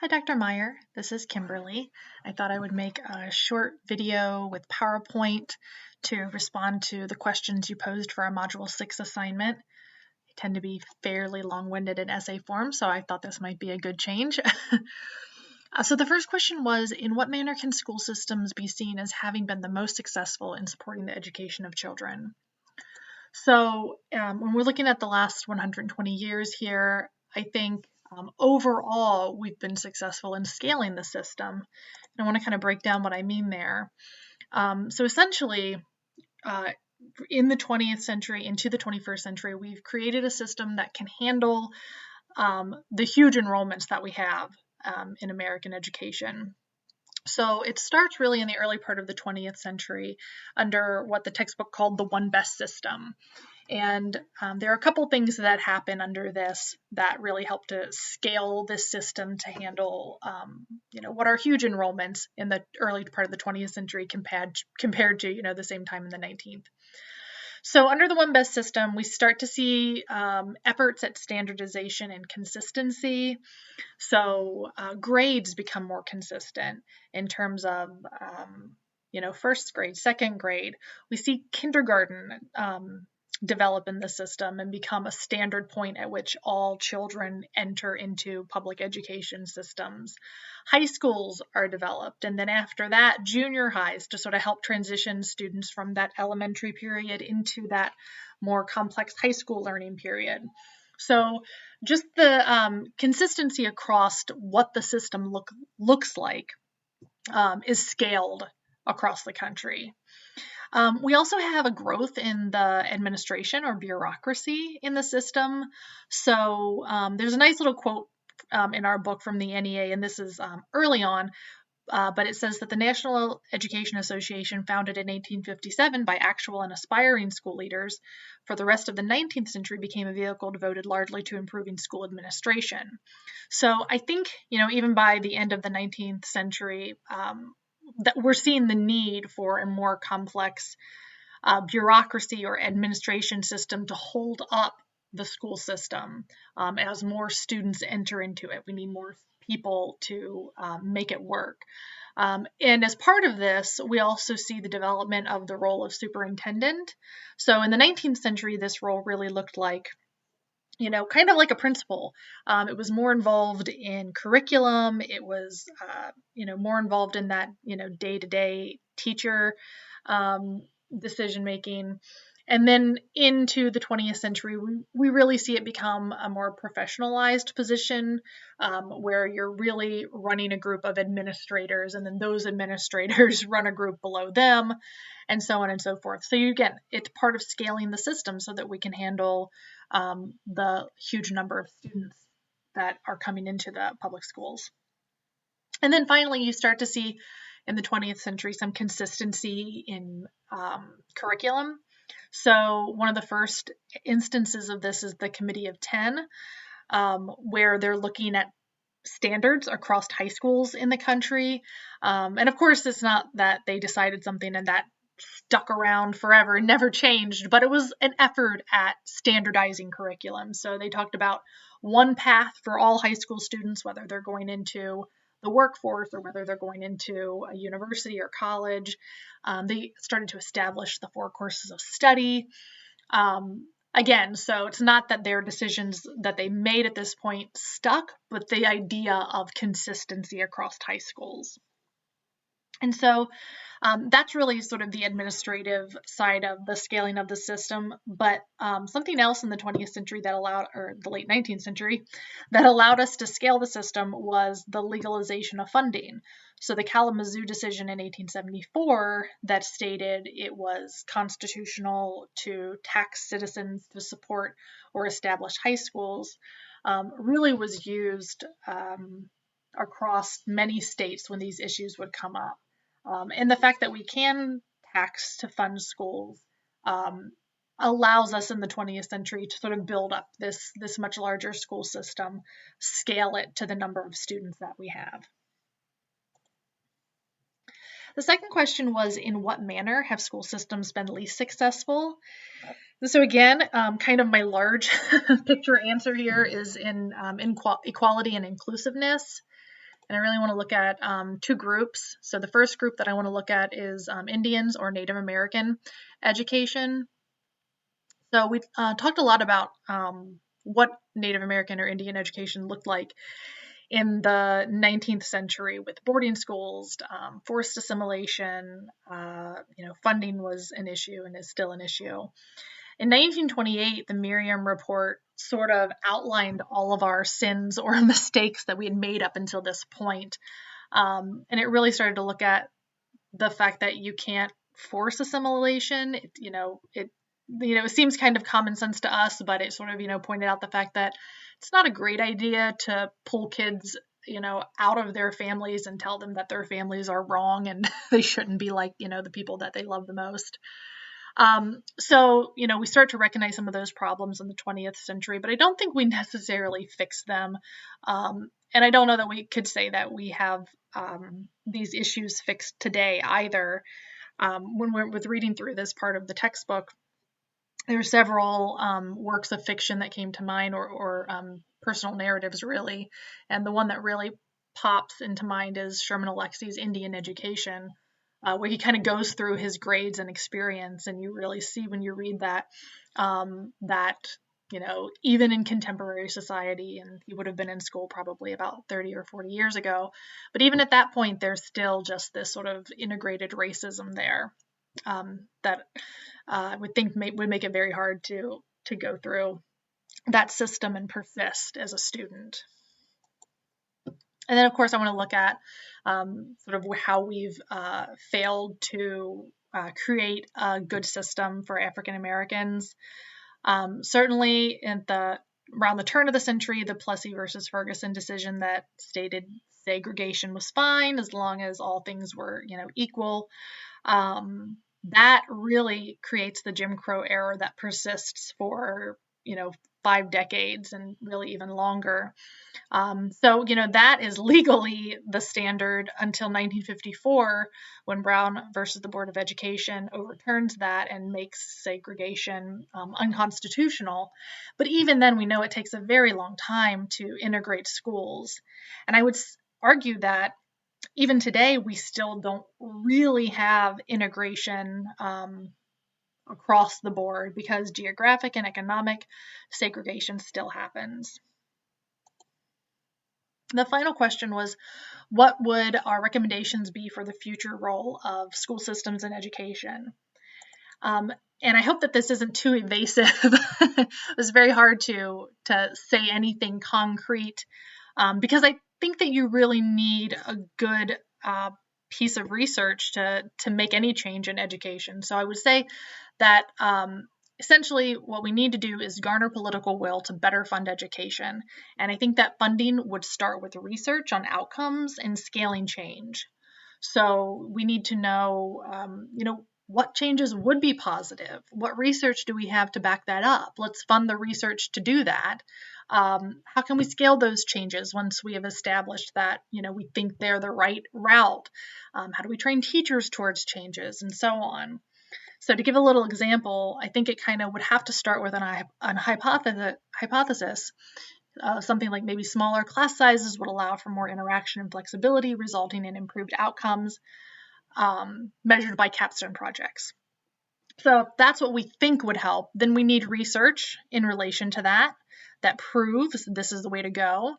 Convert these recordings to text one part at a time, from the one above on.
Hi, Dr. Meyer. This is Kimberly. I thought I would make a short video with PowerPoint to respond to the questions you posed for our Module 6 assignment. They tend to be fairly long-winded in essay form, so I thought this might be a good change. So the first question was, in what manner can school systems be seen as having been the most successful in supporting the education of children? So when we're looking at the last 120 years here, I think overall we've been successful in scaling the system. And I want to kind of break down what I mean there. So essentially, in the 20th century into the 21st century, we've created a system that can handle the huge enrollments that we have in American education. So it starts really in the early part of the 20th century under what the textbook called the one best system. And there are a couple things that happen under this that really help to scale this system to handle, what are huge enrollments in the early part of the 20th century compared to, the same time in the 19th. So under the one best system, we start to see efforts at standardization and consistency. So grades become more consistent in terms of, first grade, second grade. We see kindergarten develop in the system and become a standard point at which all children enter into public education systems. High schools are developed, and then after that, junior highs to sort of help transition students from that elementary period into that more complex high school learning period. So just the consistency across what the system looks like is scaled across the country. We also have a growth in the administration or bureaucracy in the system. So there's a nice little quote in our book from the NEA, and this is early on, but it says that the National Education Association, founded in 1857 by actual and aspiring school leaders, for the rest of the 19th century became a vehicle devoted largely to improving school administration. So I think, even by the end of the 19th century, that we're seeing the need for a more complex bureaucracy or administration system to hold up the school system as more students enter into it. We need more people to make it work. And as part of this, we also see the development of the role of superintendent. So in the 19th century, this role really looked like, kind of like a principal. It was more involved in curriculum. It was, more involved in that, day-to-day teacher decision making. And then into the 20th century, we really see it become a more professionalized position where you're really running a group of administrators, and then those administrators run a group below them, and so on and so forth. So again, it's part of scaling the system so that we can handle the huge number of students that are coming into the public schools. And then finally, you start to see in the 20th century some consistency in curriculum. So one of the first instances of this is the Committee of 10, where they're looking at standards across high schools in the country. And of course, it's not that they decided something and that stuck around forever and never changed, but it was an effort at standardizing curriculum. So they talked about one path for all high school students, whether they're going into the workforce or whether they're going into a university or college. They started to establish the 4 courses of study. Again, so it's not that their decisions that they made at this point stuck, but the idea of consistency across high schools. And so that's really sort of the administrative side of the scaling of the system. But something else in the 20th century that allowed, or the late 19th century, that allowed us to scale the system was the legalization of funding. So the Kalamazoo decision in 1874 that stated it was constitutional to tax citizens to support or establish high schools really was used across many states when these issues would come up. And the fact that we can tax to fund schools allows us in the 20th century to sort of build up this much larger school system, scale it to the number of students that we have. The second question was, in what manner have school systems been least successful? So again, kind of my large picture answer here is in equality and inclusiveness. And I really want to look at two groups. So the first group that I want to look at is Indians or Native American education. So we talked a lot about what Native American or Indian education looked like in the 19th century with boarding schools, forced assimilation. Funding was an issue and is still an issue. In 1928, the Merriam Report sort of outlined all of our sins or mistakes that we had made up until this point. And it really started to look at the fact that you can't force assimilation. It seems kind of common sense to us, but it sort of, pointed out the fact that it's not a great idea to pull kids, out of their families and tell them that their families are wrong and they shouldn't be like, the people that they love the most. We start to recognize some of those problems in the 20th century, but I don't think we necessarily fix them. And I don't know that we could say that we have these issues fixed today either. When we're reading through this part of the textbook, there are several works of fiction that came to mind or personal narratives, really. And the one that really pops into mind is Sherman Alexie's Indian Education, where he kind of goes through his grades and experience, and you really see when you read that, even in contemporary society, and he would have been in school probably about 30 or 40 years ago, but even at that point, there's still just this sort of integrated racism there that I would think would make it very hard to go through that system and persist as a student. And then, of course, I want to look at sort of how we've failed to create a good system for African Americans. Certainly, around the turn of the century, the Plessy versus Ferguson decision that stated segregation was fine as long as all things were, equal. That really creates the Jim Crow era that persists for, 5 decades and really even longer. That is legally the standard until 1954, when Brown versus the Board of Education overturns that and makes segregation unconstitutional. But even then, we know it takes a very long time to integrate schools. And I would argue that even today, we still don't really have integration across the board because geographic and economic segregation still happens. The final question was, what would our recommendations be for the future role of school systems in education? And I hope that this isn't too evasive. It was very hard to say anything concrete because I think that you really need a good piece of research to make any change in education. So I would say that essentially what we need to do is garner political will to better fund education. And I think that funding would start with research on outcomes and scaling change. So we need to know, what changes would be positive? What research do we have to back that up? Let's fund the research to do that. How can we scale those changes once we have established that, we think they're the right route? How do we train teachers towards changes and so on? So to give a little example, I think it kind of would have to start with an hypothesis. Something like maybe smaller class sizes would allow for more interaction and flexibility, resulting in improved outcomes measured by capstone projects. So if that's what we think would help, then we need research in relation to that proves this is the way to go.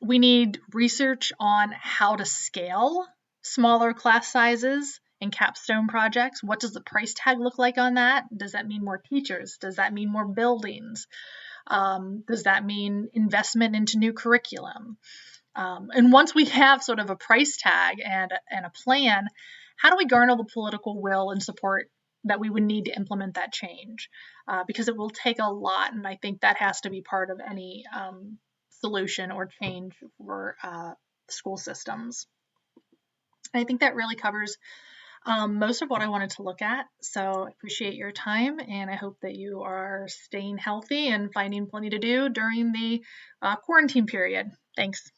We need research on how to scale smaller class sizes and capstone projects. What does the price tag look like on that? Does that mean more teachers? Does that mean more buildings? Does that mean investment into new curriculum? And once we have sort of a price tag and a plan, how do we garner the political will and support that we would need to implement that change? Because it will take a lot, and I think that has to be part of any solution or change for school systems. I think that really covers most of what I wanted to look at. So I appreciate your time, and I hope that you are staying healthy and finding plenty to do during the quarantine period. Thanks.